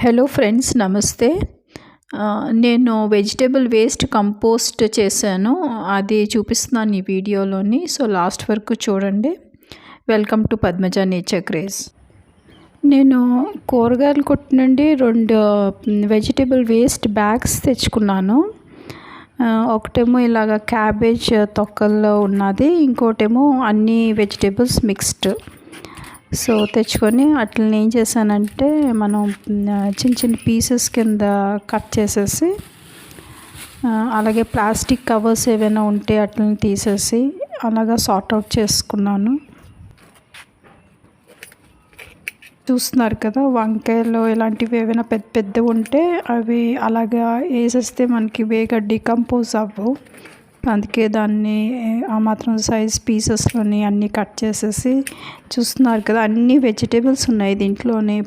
Hello friends, నమస్తే. నేను vegetable waste compost చేశాను. అది చూపిస్తున్నాను ఈ వీడియోలోని. సో లాస్ట్ వరకు చూడండి. Welcome to Padmaja nature craze. నేను కూరగాయల కొట్టు నుండి 2 వెజిటేబుల్ వేస్ట్ బ్యాగ్స్ తెచ్చుకున్నాను. ఒకటేమో ఇలాగ క్యాబేజ్ తొక్కల్లో ఉన్నది, ఇంకోటేమో అన్ని వెజిటేబుల్స్ మిక్స్డ్. సో తెచ్చుకొని అట్లని ఏం చేశానంటే మనం చిన్న చిన్న పీసెస్ కింద కట్ చేసేసి, అలాగే ప్లాస్టిక్ కవర్స్ ఏవైనా ఉంటే అట్లని తీసేసి అలాగా సార్ట్ అవుట్ చేసుకున్నాను. చూస్తున్నారు కదా, వంకాయలు ఇలాంటివి ఏవైనా పెద్ద పెద్దవి ఉంటే అవి అలాగా వేసేస్తే మనకి వేగా డికంపోజ్ అవ్వవు. అందుకే దాన్ని ఆ మాత్రం సైజ్ పీసెస్లోని అన్నీ కట్ చేసేసి, చూస్తున్నారు కదా అన్ని వెజిటేబుల్స్ ఉన్నాయి దీంట్లోని.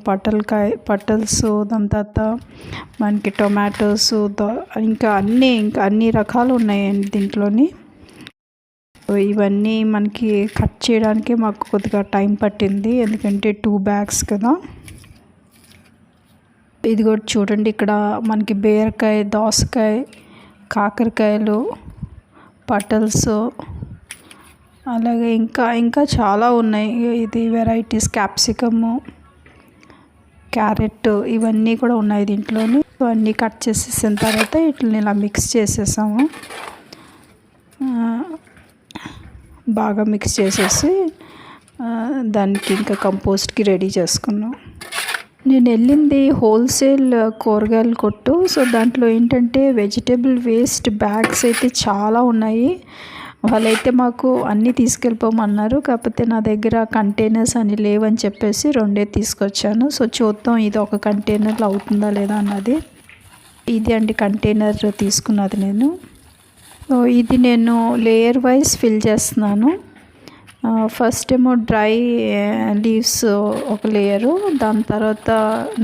పటల్స్, దాని తర్వాత మనకి టొమాటోస్, ఇంకా అన్ని రకాలు ఉన్నాయండి దీంట్లోని. ఇవన్నీ మనకి కట్ చేయడానికి మాకు కొద్దిగా టైం పట్టింది, ఎందుకంటే 2 బ్యాగ్స్ కదా. ఇది కూడా చూడండి, ఇక్కడ మనకి బీరకాయ, దోసకాయ, కాకరకాయలు, పటల్స్, అలాగే ఇంకా చాలా ఉన్నాయి. ఇది వెరైటీస్, క్యాప్సికము, క్యారెట్, ఇవన్నీ కూడా ఉన్నాయి దీంట్లోని. అన్నీ కట్ చేసేసిన తర్వాత వీటిని ఇలా మిక్స్ చేసేసాము. బాగా మిక్స్ చేసేసి దానికి ఇంకా కంపోస్ట్కి రెడీ చేసుకున్నాం. నేను వెళ్ళింది హోల్సేల్ కూరగాయల కొట్టు. సో దాంట్లో ఏంటంటే వెజిటేబుల్ వేస్ట్ బ్యాగ్స్ అయితే చాలా ఉన్నాయి. వాళ్ళైతే మాకు అన్నీ తీసుకెళ్ళిపోమన్నారు, కాకపోతే నా దగ్గర కంటైనర్స్ అని లేవని చెప్పేసి 2 తీసుకొచ్చాను. సో చూద్దాం ఇది ఒక కంటైనర్లో అవుతుందా లేదా అన్నది. ఇది అండి కంటైనర్ తీసుకున్నది నేను. సో ఇది నేను లేయర్ వైజ్ ఫిల్ చేస్తున్నాను. ఫస్ట్ ఏమో డ్రై లీవ్స్ ఒక లేయరు, దాని తర్వాత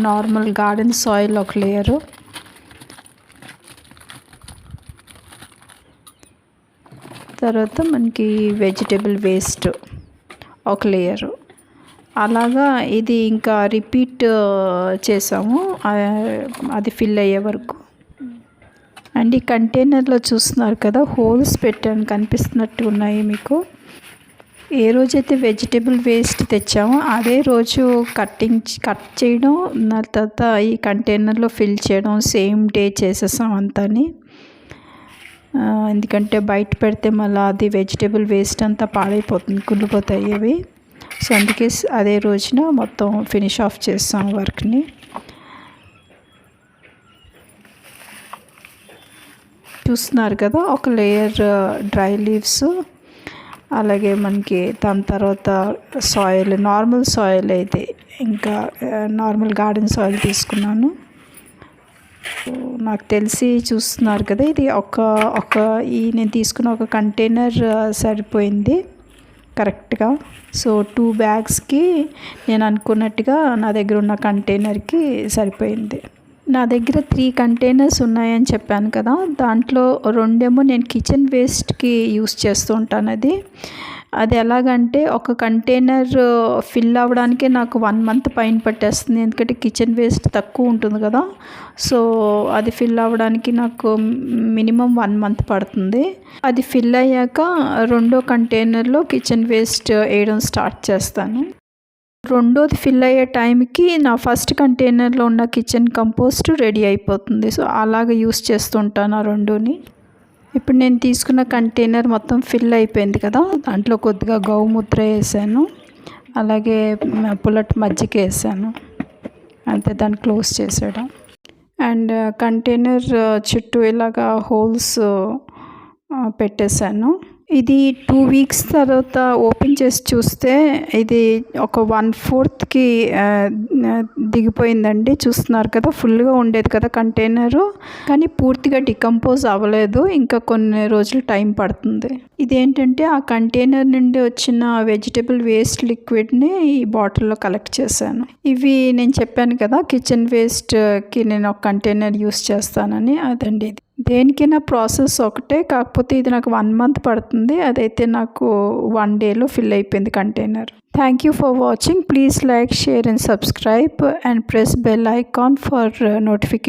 నార్మల్ గార్డెన్ సాయిల్ ఒక లేయరు, తర్వాత మనకి వెజిటేబుల్ వేస్ట్ ఒక లేయరు. అలాగా ఇది ఇంకా రిపీట్ చేసాము అది ఫిల్ అయ్యే వరకు. అండ్ ఈ కంటైనర్లో చూస్తున్నారు కదా హోల్స్ పెట్టాను, కనిపిస్తున్నట్టు ఉన్నాయి మీకు. ఏ రోజైతే వెజిటేబుల్ వేస్ట్ తెచ్చామో అదే రోజు కట్ చేయడం, తర్వాత ఈ కంటైనర్లో ఫిల్ చేయడం సేమ్ డే చేసేసాం అంతాని. ఎందుకంటే బయట పెడితే మళ్ళీ అది వెజిటేబుల్ వేస్ట్ అంతా పాడైపోతుంది, కుళ్ళిపోతాయి అవి. సో అందుకే అదే రోజున మొత్తం ఫినిష్ ఆఫ్ చేస్తాం వర్క్ని. చూస్తున్నారు కదా, ఒక లేయర్ డ్రై లీవ్స్, అలాగే మనకి దాని తర్వాత సాయిల్, నార్మల్ సాయిల్ అయితే ఇంకా నార్మల్ గార్డెన్ సాయిల్ తీసుకున్నాను. నాకు తెలిసి చూస్తున్నారు కదా, ఇది నేను తీసుకున్న ఒక కంటైనర్ సరిపోయింది కరెక్ట్గా. సో 2 బ్యాగ్స్కి నేను అనుకున్నట్టుగా నా దగ్గర ఉన్న కంటైనర్కి సరిపోయింది. నా దగ్గర 3 కంటైనర్స్ ఉన్నాయని చెప్పాను కదా, దాంట్లో 2 నేను కిచెన్ వేస్ట్కి యూస్ చేస్తూ ఉంటాను. అది ఎలాగంటే ఒక కంటైనర్ ఫిల్ అవ్వడానికే నాకు 1 మంత్ పైన పట్టేస్తుంది, ఎందుకంటే కిచెన్ వేస్ట్ తక్కువ ఉంటుంది కదా. సో అది ఫిల్ అవ్వడానికి నాకు మినిమం 1 మంత్ పడుతుంది. అది ఫిల్ అయ్యాక 2వ కంటైనర్లో కిచెన్ వేస్ట్ వేయడం స్టార్ట్ చేస్తాను. 2వది ఫిల్ అయ్యే టైంకి నా ఫస్ట్ కంటైనర్లో ఉన్న కిచెన్ కంపోస్ట్ రెడీ అయిపోతుంది. సో అలాగ యూస్ చేస్తుంటాను ఆ 2ని. ఇప్పుడు నేను తీసుకున్న కంటైనర్ మొత్తం ఫిల్ అయిపోయింది కదా, దాంట్లో కొద్దిగా గౌమూత్ర వేసాను, అలాగే పుల్లటి మజ్జిగ వేసాను, అంతే. దాన్ని క్లోజ్ చేసేయడం. అండ్ కంటైనర్ చుట్టూ ఇలాగా హోల్స్ పెట్టేశాను. ఇది 2 వీక్స్ తర్వాత ఓపెన్ చేసి చూస్తే ఇది ఒక 1/4కి దిగిపోయిందండి. చూస్తున్నారు కదా, ఫుల్గా ఉండేది కదా కంటైనరు, కానీ పూర్తిగా డికంపోజ్ అవ్వలేదు, ఇంకా కొన్ని రోజులు టైం పడుతుంది. ఇదేంటంటే ఆ కంటైనర్ నుండి వచ్చిన వెజిటేబుల్ వేస్ట్ లిక్విడ్ని ఈ బాటిల్లో కలెక్ట్ చేశాను. ఇవి నేను చెప్పాను కదా కిచెన్ వేస్ట్కి నేను ఒక కంటైనర్ యూస్ చేస్తానని, అదండి ఇది. దేనికైనా ప్రాసెస్ ఒకటే, కాకపోతే ఇది నాకు 1 మంత్ పడుతుంది. అదైతే నాకు 1 డేలో ఫిల్ అయిపోయింది container. Thank you for watching. Please like, share and subscribe and press bell icon for notification.